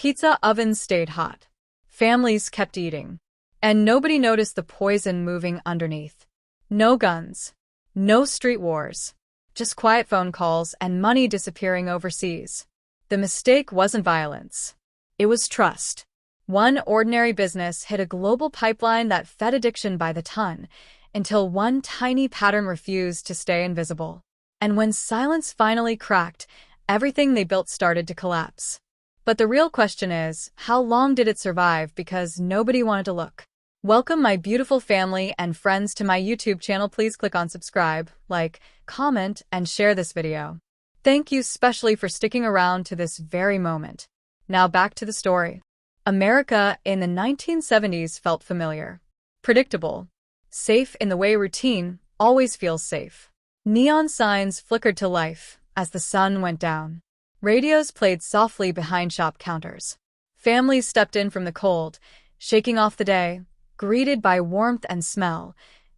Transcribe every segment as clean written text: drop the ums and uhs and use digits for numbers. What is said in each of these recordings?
Pizza ovens stayed hot. Families kept eating. And nobody noticed the poison moving underneath. No guns. No street wars. Just quiet phone calls and money disappearing overseas. The mistake wasn't violence. It was trust. One ordinary business hit a global pipeline that fed addiction by the ton, until one tiny pattern refused to stay invisible. And when silence finally cracked, everything they built started to collapse. But the real question is, how long did it survive because nobody wanted to look? Welcome my beautiful family and friends to my YouTube channel. Please click on subscribe, like, comment, and share this video. Thank you especially for sticking around to this very moment. Now back to the story. America in the 1970s felt familiar, predictable, safe in the way routine always feels safe. Neon signs flickered to life as the sun went down. Radios played softly behind shop counters. Families stepped in from the cold, shaking off the day, greeted by warmth and smell,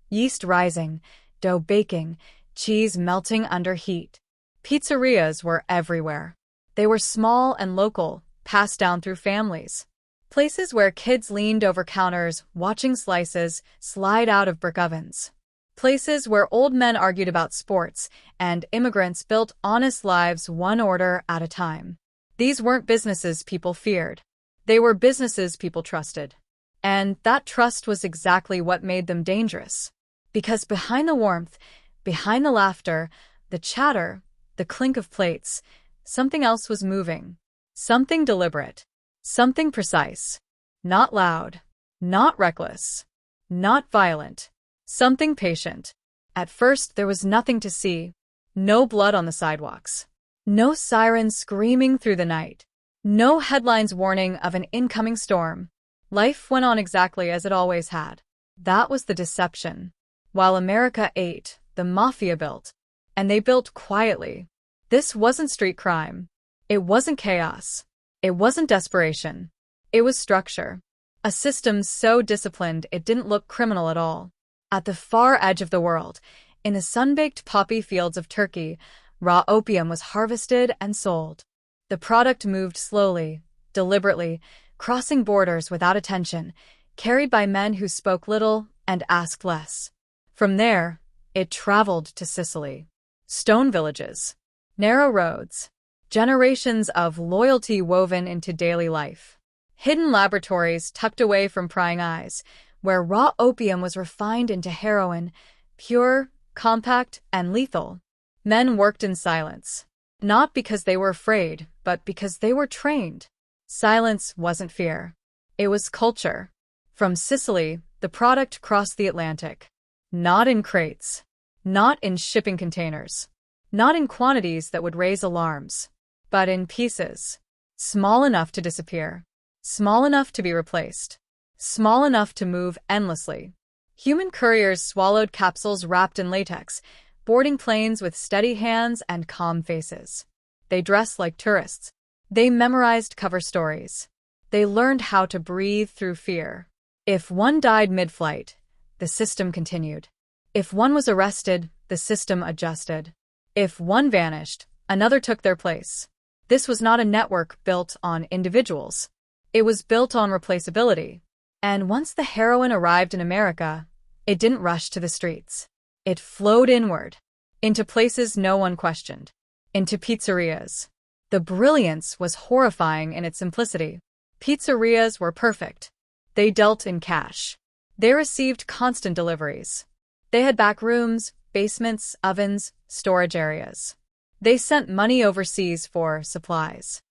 yeast rising, dough baking, cheese melting under heat. Pizzerias were everywhere. They were small and local, passed down through families. Places where kids leaned over counters, watching slices slide out of brick ovens. Places where old men argued about sports, and immigrants built honest lives one order at a time. These weren't businesses people feared. They were businesses people trusted. And that trust was exactly what made them dangerous. Because behind the warmth, behind the laughter, the chatter, the clink of plates, something else was moving. Something deliberate. Something precise. Not loud. Not reckless. Not violent. Something patient. At first, there was nothing to see. No blood on the sidewalks. No sirens screaming through the night. No headlines warning of an incoming storm. Life went on exactly as it always had. That was the deception. While America ate, the Mafia built. And they built quietly. This wasn't street crime. It wasn't chaos. It wasn't desperation. It was structure. A system so disciplined it didn't look criminal at all. At the far edge of the world, in the sun-baked poppy fields of Turkey, raw opium was harvested and sold. The product moved slowly, deliberately, crossing borders without attention, carried by men who spoke little and asked less. From there, it traveled to Sicily. Stone villages, narrow roads, generations of loyalty woven into daily life. Hidden laboratories tucked away from prying eyes, where raw opium was refined into heroin, pure, compact, and lethal. Men worked in silence, not because they were afraid, but because they were trained. Silence wasn't fear. It was culture. From Sicily, the product crossed the Atlantic. Not in crates. Not in shipping containers. Not in quantities that would raise alarms. But in pieces. Small enough to disappear. Small enough to be replaced. Small enough to move endlessly. Human couriers swallowed capsules wrapped in latex, boarding planes with steady hands and calm faces. They dressed like tourists. They memorized cover stories. They learned how to breathe through fear. If one died mid-flight, the system continued. If one was arrested, the system adjusted. If one vanished, another took their place. This was not a network built on individuals. It was built on replaceability. And once the heroin arrived in America, it didn't rush to the streets. It flowed inward, into places no one questioned, into pizzerias. The brilliance was horrifying in its simplicity. Pizzerias were perfect. They dealt in cash. They received constant deliveries. They had back rooms, basements, ovens, storage areas. They sent money overseas for supplies.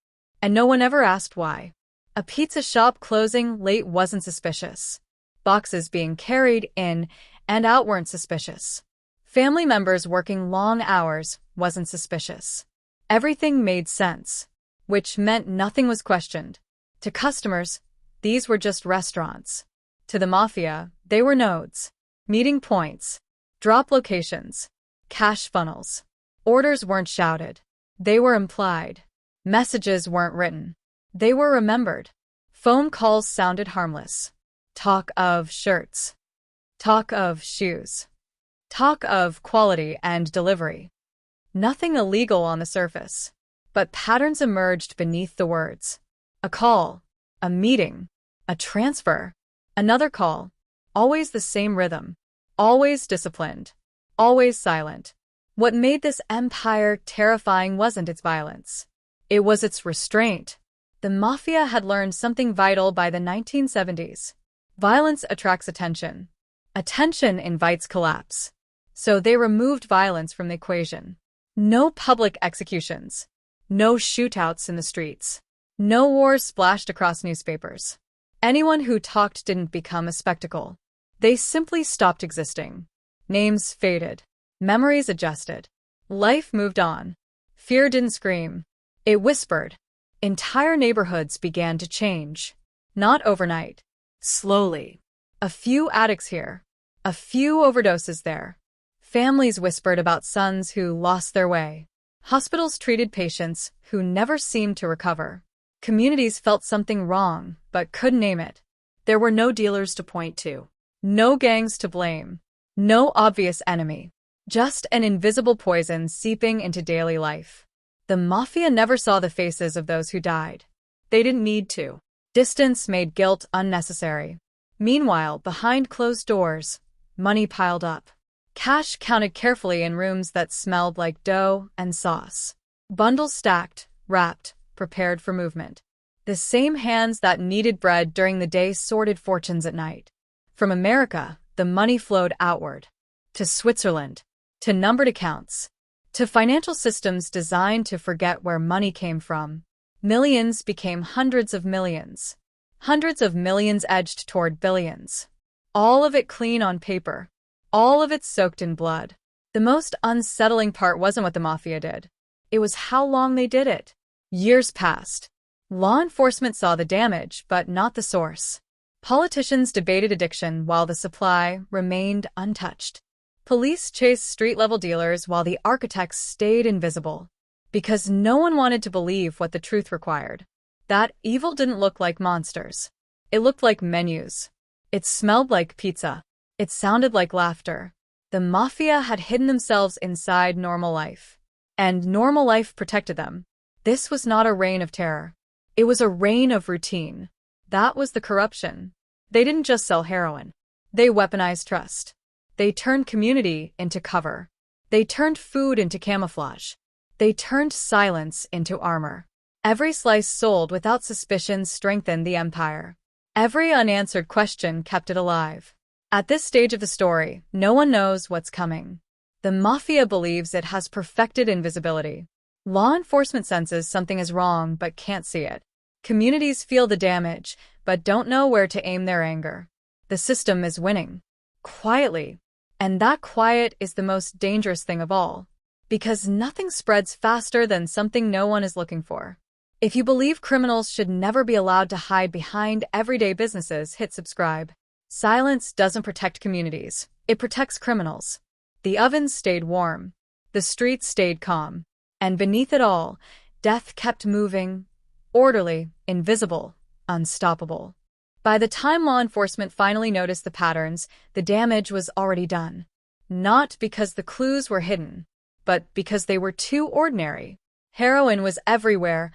And no one ever asked why. A pizza shop closing late wasn't suspicious. Boxes being carried in and out weren't suspicious. Family members working long hours wasn't suspicious. Everything made sense, which meant nothing was questioned. To customers, these were just restaurants. To the Mafia, they were nodes, meeting points, drop locations, cash funnels. Orders weren't shouted. They were implied. Messages weren't written. They were remembered. Phone calls sounded harmless. Talk of shirts. Talk of shoes. Talk of quality and delivery. Nothing illegal on the surface. But patterns emerged beneath the words. A call, a meeting, a transfer, another call. Always the same rhythm. Always disciplined. Always silent. What made this empire terrifying wasn't its violence. It was its restraint. The Mafia had learned something vital by the 1970s. Violence attracts attention. Attention invites collapse. So they removed violence from the equation. No public executions. No shootouts in the streets. No wars splashed across newspapers. Anyone who talked didn't become a spectacle. They simply stopped existing. Names faded. Memories adjusted. Life moved on. Fear didn't scream. It whispered. Entire neighborhoods began to change. Not overnight. Slowly. A few addicts here. A few overdoses there. Families whispered about sons who lost their way. Hospitals treated patients who never seemed to recover. Communities felt something wrong, but couldn't name it. There were no dealers to point to. No gangs to blame. No obvious enemy. Just an invisible poison seeping into daily life. The Mafia never saw the faces of those who died. They didn't need to. Distance made guilt unnecessary. Meanwhile, behind closed doors, money piled up. Cash counted carefully in rooms that smelled like dough and sauce. Bundles stacked, wrapped, prepared for movement. The same hands that kneaded bread during the day sorted fortunes at night. From America, the money flowed outward. To Switzerland. To numbered accounts. To financial systems designed to forget where money came from. Millions became hundreds of millions. Hundreds of millions edged toward billions. All of it clean on paper. All of it soaked in blood. The most unsettling part wasn't what the Mafia did. It was how long they did it. Years passed. Law enforcement saw the damage, but not the source. Politicians debated addiction while the supply remained untouched. Police chased street-level dealers while the architects stayed invisible. Because no one wanted to believe what the truth required. That evil didn't look like monsters. It looked like menus. It smelled like pizza. It sounded like laughter. The Mafia had hidden themselves inside normal life. And normal life protected them. This was not a reign of terror. It was a reign of routine. That was the corruption. They didn't just sell heroin. They weaponized trust. They turned community into cover. They turned food into camouflage. They turned silence into armor. Every slice sold without suspicion strengthened the empire. Every unanswered question kept it alive. At this stage of the story, no one knows what's coming. The Mafia believes it has perfected invisibility. Law enforcement senses something is wrong but can't see it. Communities feel the damage, but don't know where to aim their anger. The system is winning. Quietly. And that quiet is the most dangerous thing of all. Because nothing spreads faster than something no one is looking for. If you believe criminals should never be allowed to hide behind everyday businesses, hit subscribe. Silence doesn't protect communities. It protects criminals. The ovens stayed warm. The streets stayed calm. And beneath it all, death kept moving. Orderly, invisible, unstoppable. By the time law enforcement finally noticed the patterns, the damage was already done. Not because the clues were hidden, but because they were too ordinary. Heroin was everywhere,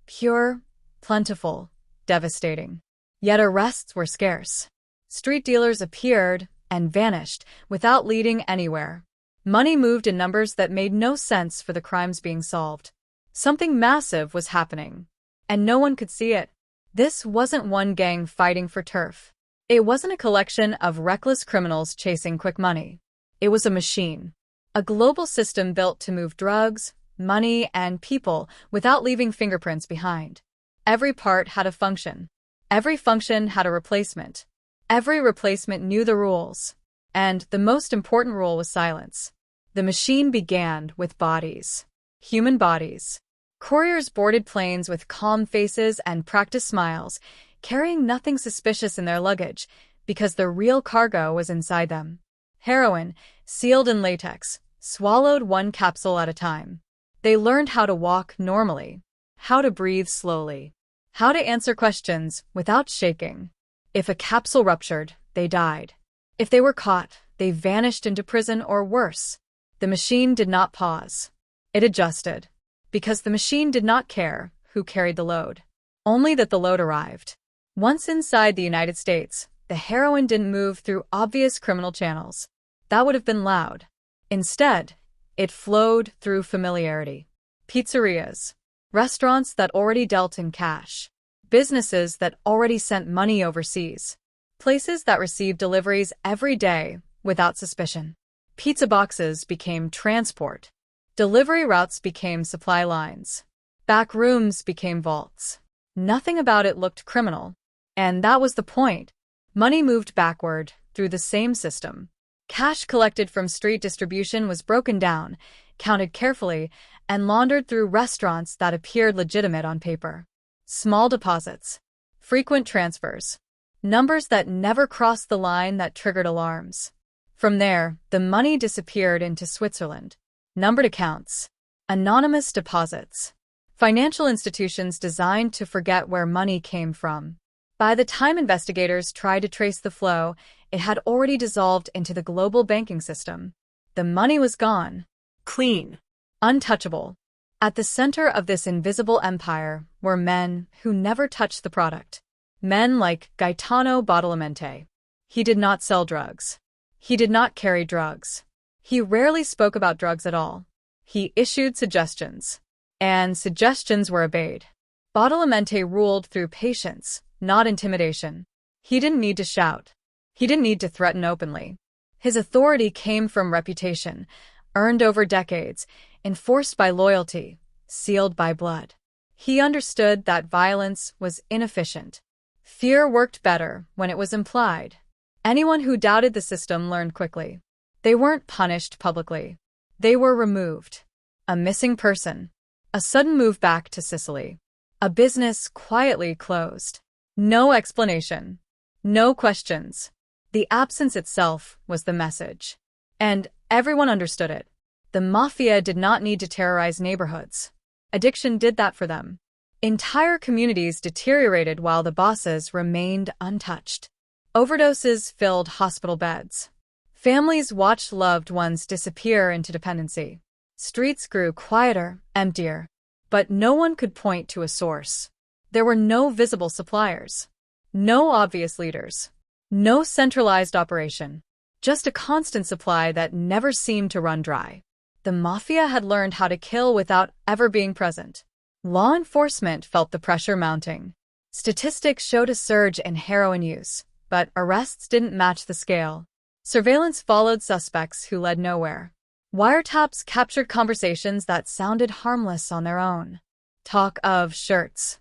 pure, plentiful, devastating. Yet arrests were scarce. Street dealers appeared and vanished without leading anywhere. Money moved in numbers that made no sense for the crimes being solved. Something massive was happening, and no one could see it. This wasn't one gang fighting for turf. It wasn't a collection of reckless criminals chasing quick money. It was a machine. A global system built to move drugs, money, and people without leaving fingerprints behind. Every part had a function. Every function had a replacement. Every replacement knew the rules. And the most important rule was silence. The machine began with bodies. Human bodies. Couriers boarded planes with calm faces and practiced smiles, carrying nothing suspicious in their luggage, because the real cargo was inside them. Heroin, sealed in latex, swallowed one capsule at a time. They learned how to walk normally, how to breathe slowly, how to answer questions without shaking. If a capsule ruptured, they died. If they were caught, they vanished into prison or worse. The machine did not pause. It adjusted. Because the machine did not care who carried the load. Only that the load arrived. Once inside the United States, the heroin didn't move through obvious criminal channels. That would have been loud. Instead, it flowed through familiarity. Pizzerias. Restaurants that already dealt in cash. Businesses that already sent money overseas. Places that received deliveries every day without suspicion. Pizza boxes became transport. Delivery routes became supply lines. Back rooms became vaults. Nothing about it looked criminal. And that was the point. Money moved backward through the same system. Cash collected from street distribution was broken down, counted carefully, and laundered through restaurants that appeared legitimate on paper. Small deposits. Frequent transfers. Numbers that never crossed the line that triggered alarms. From there, the money disappeared into Switzerland. Numbered accounts. Anonymous deposits. Financial institutions designed to forget where money came from. By the time investigators tried to trace the flow, it had already dissolved into the global banking system. The money was gone. Clean. Untouchable. At the center of this invisible empire were men who never touched the product. Men like Gaetano Badalamenti. He did not sell drugs. He did not carry drugs. He rarely spoke about drugs at all. He issued suggestions. And suggestions were obeyed. Badalamenti ruled through patience, not intimidation. He didn't need to shout. He didn't need to threaten openly. His authority came from reputation, earned over decades, enforced by loyalty, sealed by blood. He understood that violence was inefficient. Fear worked better when it was implied. Anyone who doubted the system learned quickly. They weren't punished publicly. They were removed. A missing person. A sudden move back to Sicily. A business quietly closed. No explanation. No questions. The absence itself was the message. And everyone understood it. The Mafia did not need to terrorize neighborhoods. Addiction did that for them. Entire communities deteriorated while the bosses remained untouched. Overdoses filled hospital beds. Families watched loved ones disappear into dependency. Streets grew quieter, emptier. But no one could point to a source. There were no visible suppliers. No obvious leaders. No centralized operation. Just a constant supply that never seemed to run dry. The Mafia had learned how to kill without ever being present. Law enforcement felt the pressure mounting. Statistics showed a surge in heroin use, but arrests didn't match the scale. Surveillance followed suspects who led nowhere. Wiretaps captured conversations that sounded harmless on their own. Talk of shirts.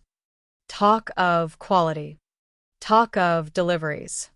Talk of quality. Talk of deliveries.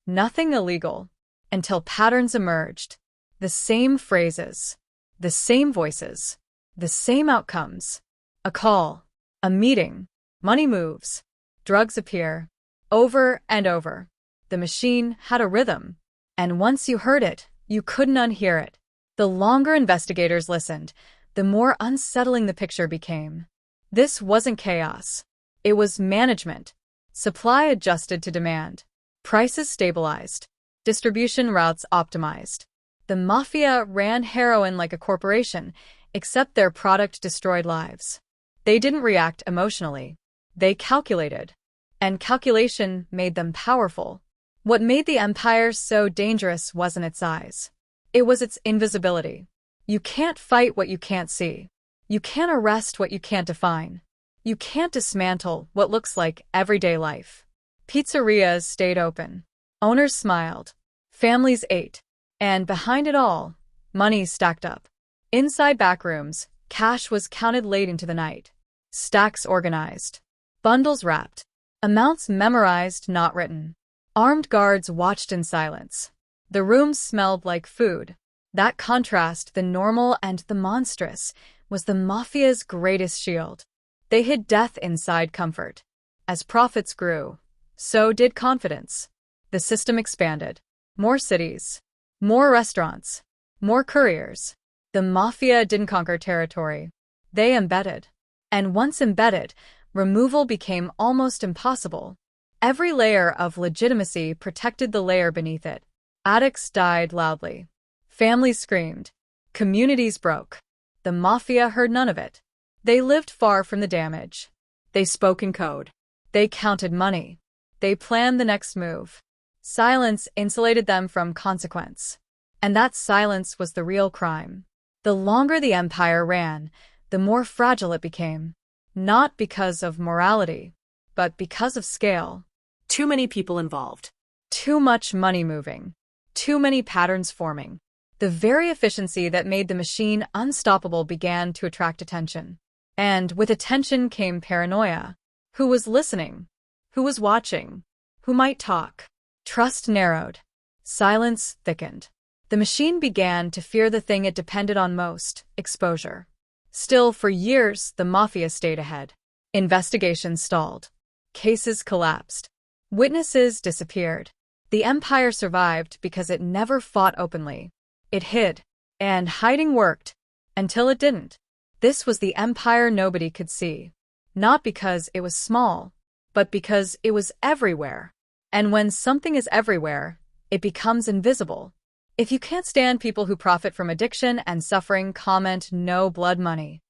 Nothing illegal, until patterns emerged. The same phrases. The same voices. The same outcomes. A call. A meeting. Money moves. Drugs appear. Over and over. The machine had a rhythm. And once you heard it, you couldn't unhear it. The longer investigators listened, the more unsettling the picture became. This wasn't chaos. It was management. Supply adjusted to demand. Prices stabilized. Distribution routes optimized. The Mafia ran heroin like a corporation, except their product destroyed lives. They didn't react emotionally. They calculated. And calculation made them powerful. What made the empire so dangerous wasn't its size. It was its invisibility. You can't fight what you can't see. You can't arrest what you can't define. You can't dismantle what looks like everyday life. Pizzerias stayed open. Owners smiled. Families ate. And behind it all, money stacked up. Inside backrooms, cash was counted late into the night. Stacks organized. Bundles wrapped. Amounts memorized, not written. Armed guards watched in silence. The rooms smelled like food. That contrast, the normal and the monstrous, was the Mafia's greatest shield. They hid death inside comfort. As profits grew, so did confidence. The system expanded. More cities. More restaurants. More couriers. The Mafia didn't conquer territory. They embedded. And once embedded, removal became almost impossible. Every layer of legitimacy protected the layer beneath it. Addicts died loudly. Families screamed. Communities broke. The Mafia heard none of it. They lived far from the damage. They spoke in code. They counted money. They planned the next move. Silence insulated them from consequence. And that silence was the real crime. The longer the empire ran, the more fragile it became. Not because of morality, but because of scale. Too many people involved. Too much money moving. Too many patterns forming. The very efficiency that made the machine unstoppable began to attract attention. And with attention came paranoia. Who was listening? Who was watching? Who might talk? Trust narrowed. Silence thickened. The machine began to fear the thing it depended on most: exposure. Still, for years, the Mafia stayed ahead. Investigations stalled. Cases collapsed. Witnesses disappeared. The empire survived because it never fought openly. It hid. And hiding worked. Until it didn't. This was the empire nobody could see. Not because it was small, but because it was everywhere. And when something is everywhere, it becomes invisible. If you can't stand people who profit from addiction and suffering, comment no blood money.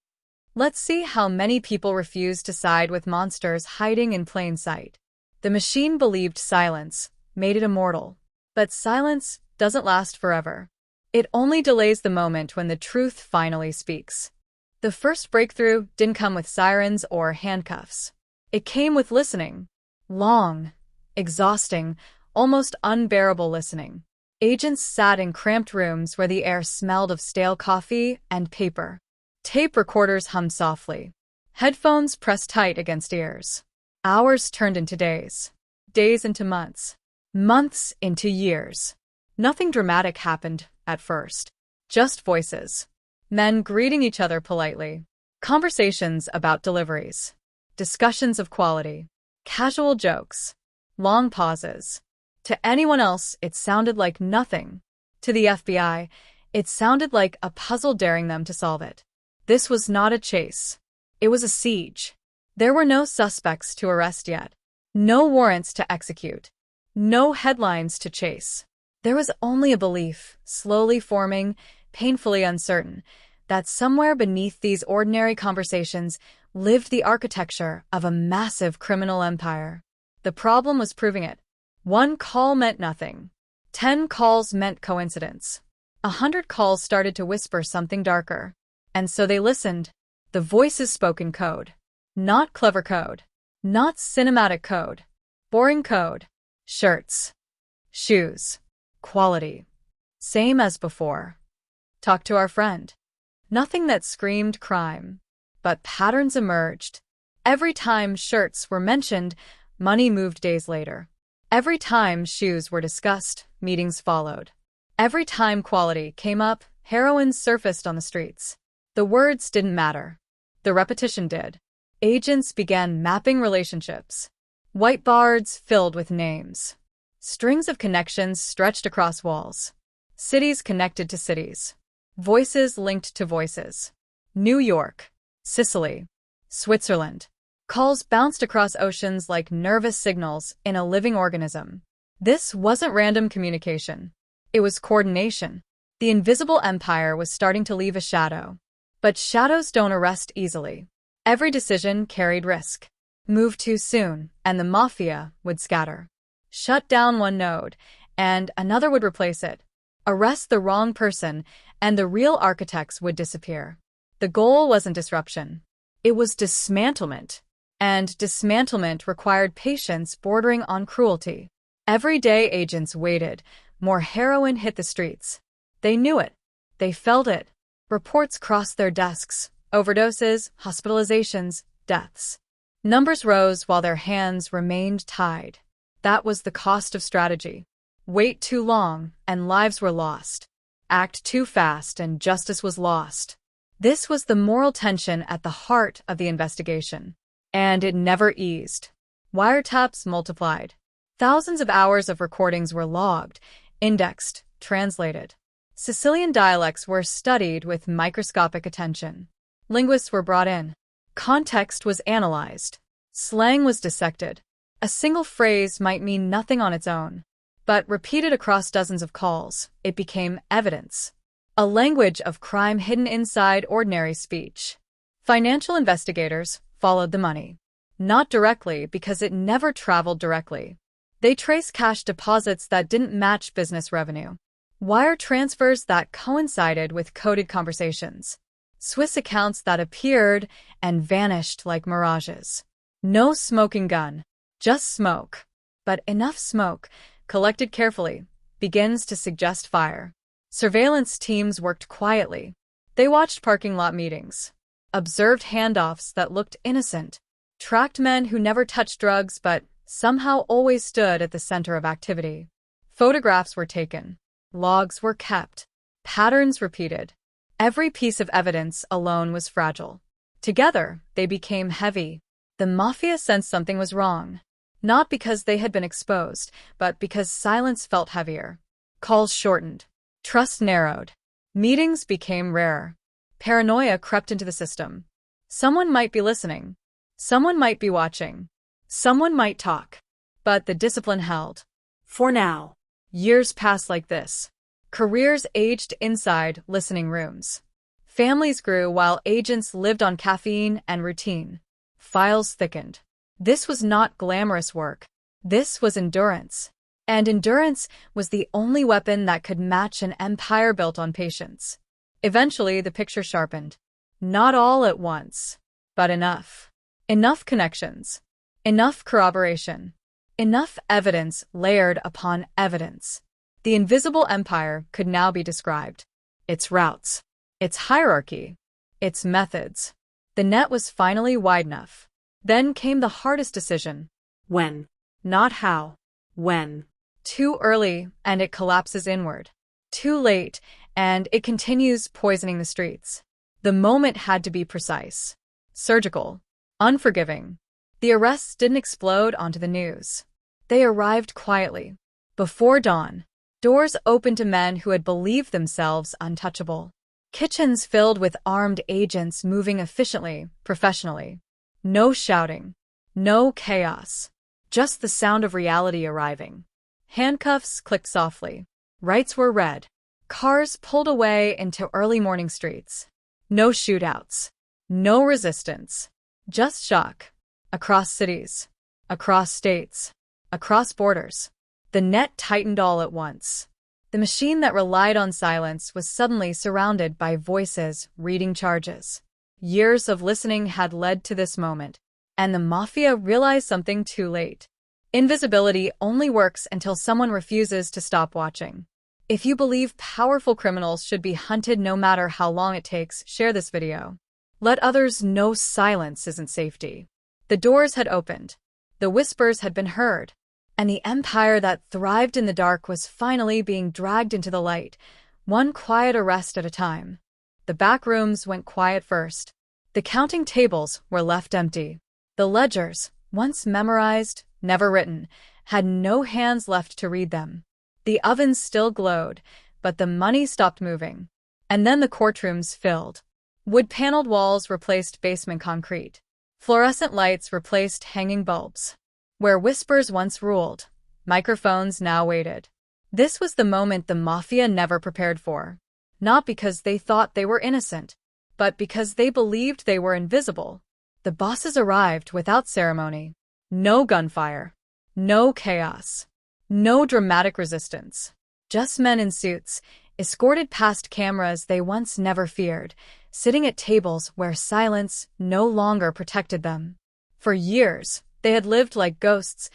Let's see how many people refuse to side with monsters hiding in plain sight. The machine believed silence made it immortal. But silence doesn't last forever. It only delays the moment when the truth finally speaks. The first breakthrough didn't come with sirens or handcuffs. It came with listening. Long, exhausting, almost unbearable listening. Agents sat in cramped rooms where the air smelled of stale coffee and paper. Tape recorders hummed softly. Headphones pressed tight against ears. Hours turned into days. Days into months. Months into years. Nothing dramatic happened at first. Just voices. Men greeting each other politely. Conversations about deliveries. Discussions of quality. Casual jokes. Long pauses. To anyone else, it sounded like nothing. To the FBI, it sounded like a puzzle daring them to solve it. This was not a chase. It was a siege. There were no suspects to arrest yet. No warrants to execute. No headlines to chase. There was only a belief, slowly forming, painfully uncertain, that somewhere beneath these ordinary conversations lived the architecture of a massive criminal empire. The problem was proving it. 1 call meant nothing. 10 calls meant coincidence. 100 calls started to whisper something darker. And so they listened. The voices spoke in code. Not clever code. Not cinematic code. Boring code. Shirts. Shoes. Quality. Same as before. Talk to our friend. Nothing that screamed crime. But patterns emerged. Every time shirts were mentioned, money moved days later. Every time shoes were discussed, meetings followed. Every time quality came up, heroin surfaced on the streets. The words didn't matter. The repetition did. Agents began mapping relationships. Whiteboards filled with names. Strings of connections stretched across walls. Cities connected to cities. Voices linked to voices. New York, Sicily, Switzerland. Calls bounced across oceans like nervous signals in a living organism. This wasn't random communication. It was coordination. The invisible empire was starting to leave a shadow. But shadows don't arrest easily. Every decision carried risk. Move too soon, and the Mafia would scatter. Shut down one node, and another would replace it. Arrest the wrong person, and the real architects would disappear. The goal wasn't disruption. It was dismantlement. And dismantlement required patience bordering on cruelty. Every day agents waited. More heroin hit the streets. They knew it. They felt it. Reports crossed their desks. Overdoses, hospitalizations, deaths. Numbers rose while their hands remained tied. That was the cost of strategy. Wait too long, and lives were lost. Act too fast, and justice was lost. This was the moral tension at the heart of the investigation. And it never eased. Wiretaps multiplied. Thousands of hours of recordings were logged, indexed, translated. Sicilian dialects were studied with microscopic attention. Linguists were brought in. Context was analyzed. Slang was dissected. A single phrase might mean nothing on its own. But repeated across dozens of calls, it became evidence. A language of crime hidden inside ordinary speech. Financial investigators followed the money. Not directly, because it never traveled directly. They traced cash deposits that didn't match business revenue, wire transfers that coincided with coded conversations, Swiss accounts that appeared and vanished like mirages. No smoking gun, just smoke. But enough smoke, collected carefully, begins to suggest fire. Surveillance teams worked quietly. They watched parking lot meetings, observed handoffs that looked innocent, tracked men who never touched drugs but somehow always stood at the center of activity. Photographs were taken. Logs were kept. Patterns repeated. Every piece of evidence alone was fragile. Together, they became heavy. The Mafia sensed something was wrong. Not because they had been exposed, but because silence felt heavier. Calls shortened. Trust narrowed. Meetings became rarer. Paranoia crept into the system. Someone might be listening. Someone might be watching. Someone might talk. But the discipline held. For now. Years passed like this. Careers aged inside listening rooms. Families grew while agents lived on caffeine and routine. Files thickened. This was not glamorous work. This was endurance. And endurance was the only weapon that could match an empire built on patience. Eventually, the picture sharpened. Not all at once, but enough. Enough connections. Enough corroboration. Enough evidence layered upon evidence. The invisible empire could now be described. Its routes. Its hierarchy. Its methods. The net was finally wide enough. Then came the hardest decision. When? Not how. When? Too early, and it collapses inward. Too late, and it continues poisoning the streets. The moment had to be precise. Surgical. Unforgiving. The arrests didn't explode onto the news. They arrived quietly. Before dawn, doors opened to men who had believed themselves untouchable. Kitchens filled with armed agents moving efficiently, professionally. No shouting. No chaos. Just the sound of reality arriving. Handcuffs clicked softly. Rights were read. Cars pulled away into early morning streets. No shootouts. No resistance. Just shock. Across cities. Across states. Across borders. The net tightened all at once. The machine that relied on silence was suddenly surrounded by voices reading charges. Years of listening had led to this moment, and the Mafia realized something too late. Invisibility only works until someone refuses to stop watching. If you believe powerful criminals should be hunted no matter how long it takes, share this video. Let others know silence isn't safety. The doors had opened. The whispers had been heard. And the empire that thrived in the dark was finally being dragged into the light, one quiet arrest at a time. The back rooms went quiet first. The counting tables were left empty. The ledgers, once memorized, never written, had no hands left to read them. The ovens still glowed, but the money stopped moving. And then the courtrooms filled. Wood-paneled walls replaced basement concrete. Fluorescent lights replaced hanging bulbs. Where whispers once ruled, microphones now waited. This was the moment the Mafia never prepared for. Not because they thought they were innocent, but because they believed they were invisible. The bosses arrived without ceremony. No gunfire. No chaos. No dramatic resistance. Just men in suits, escorted past cameras they once never feared, sitting at tables where silence no longer protected them. For years, they had lived like ghosts,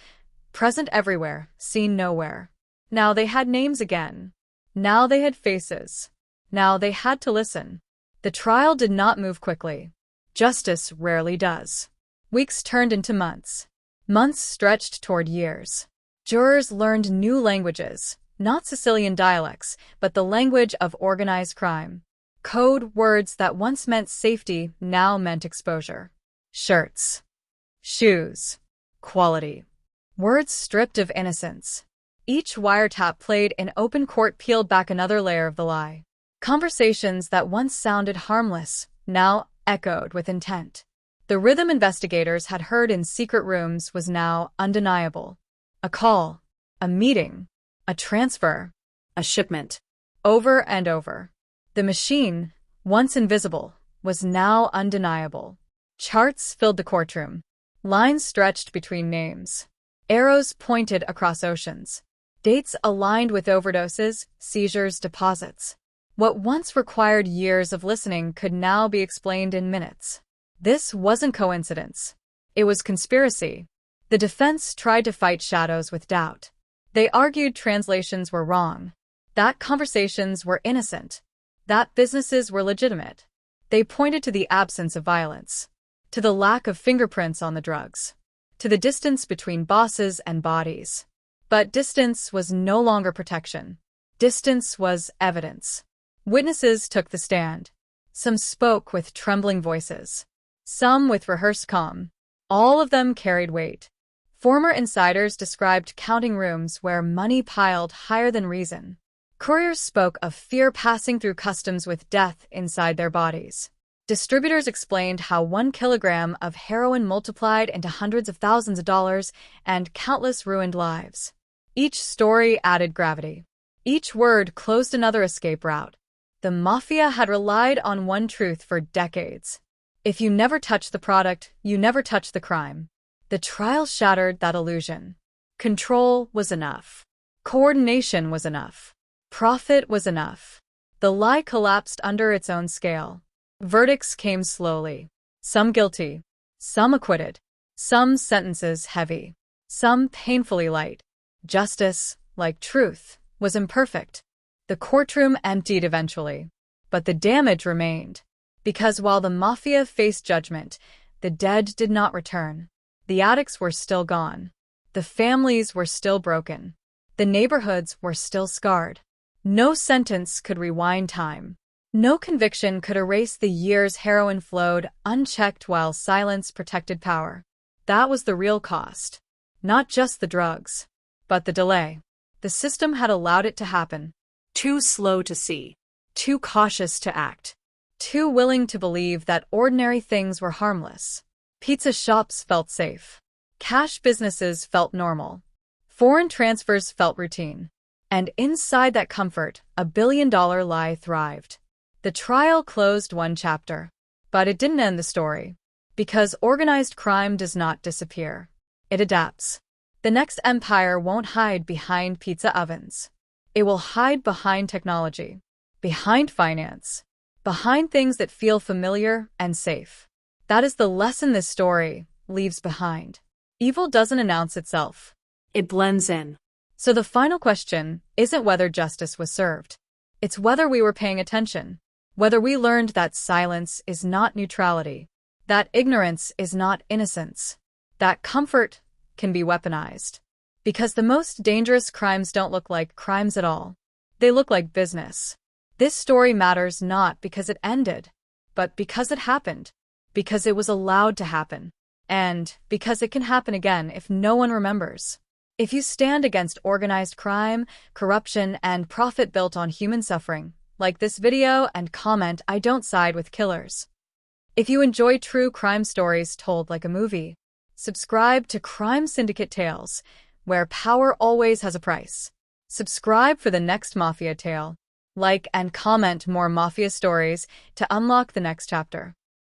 present everywhere, seen nowhere. Now they had names again. Now they had faces. Now they had to listen. The trial did not move quickly. Justice rarely does. Weeks turned into months. Months stretched toward years. Jurors learned new languages, not Sicilian dialects, but the language of organized crime. Code words that once meant safety now meant exposure. Shirts. Shoes. Quality. Words stripped of innocence. Each wiretap played in open court peeled back another layer of the lie. Conversations that once sounded harmless now echoed with intent. The rhythm investigators had heard in secret rooms was now undeniable. A call, a meeting, a transfer, A shipment. over and over. The machine, once invisible, was now undeniable. Charts filled the courtroom. Lines stretched between names. Arrows pointed across oceans. Dates aligned with overdoses, seizures, deposits. What once required years of listening could now be explained in minutes. This wasn't coincidence. It was conspiracy. The defense tried to fight shadows with doubt. They argued translations were wrong, that conversations were innocent, that businesses were legitimate. They pointed to the absence of violence, to the lack of fingerprints on the drugs, to the distance between bosses and bodies. But distance was no longer protection. Distance was evidence. Witnesses took the stand. Some spoke with trembling voices, some with rehearsed calm. All of them carried weight. Former insiders described counting rooms where money piled higher than reason. Couriers spoke of fear passing through customs with death inside their bodies. Distributors explained how 1 kilogram of heroin multiplied into hundreds of thousands of dollars and countless ruined lives. Each story added gravity. Each word closed another escape route. The Mafia had relied on one truth for decades. If you never touch the product, you never touch the crime. The trial shattered that illusion. Control was enough. Coordination was enough. Profit was enough. The lie collapsed under its own scale. Verdicts came slowly. Some guilty. Some acquitted. Some sentences heavy. Some painfully light. Justice, like truth, was imperfect. The courtroom emptied eventually. But the damage remained. Because while the Mafia faced judgment, the dead did not return. The addicts were still gone. The families were still broken. The neighborhoods were still scarred. No sentence could rewind time. No conviction could erase the years heroin flowed unchecked while silence protected power. That was the real cost. Not just the drugs, but the delay. The system had allowed it to happen. Too slow to see. Too cautious to act. Too willing to believe that ordinary things were harmless. Pizza shops felt safe. Cash businesses felt normal. Foreign transfers felt routine. And inside that comfort, a billion-dollar lie thrived. The trial closed one chapter. But it didn't end the story. Because organized crime does not disappear. It adapts. The next empire won't hide behind pizza ovens. It will hide behind technology. Behind finance. Behind things that feel familiar and safe. That is the lesson this story leaves behind. Evil doesn't announce itself. It blends in. So the final question isn't whether justice was served. It's whether we were paying attention. Whether we learned that silence is not neutrality. That ignorance is not innocence. That comfort can be weaponized. Because the most dangerous crimes don't look like crimes at all. They look like business. This story matters not because it ended, but because it happened. Because it was allowed to happen. And because it can happen again if no one remembers. If you stand against organized crime, corruption, and profit built on human suffering, like this video and comment "I don't side with killers." If you enjoy true crime stories told like a movie, subscribe to Crime Syndicate Tales, where power always has a price. Subscribe for the next Mafia tale. Like and comment more Mafia stories to unlock the next chapter.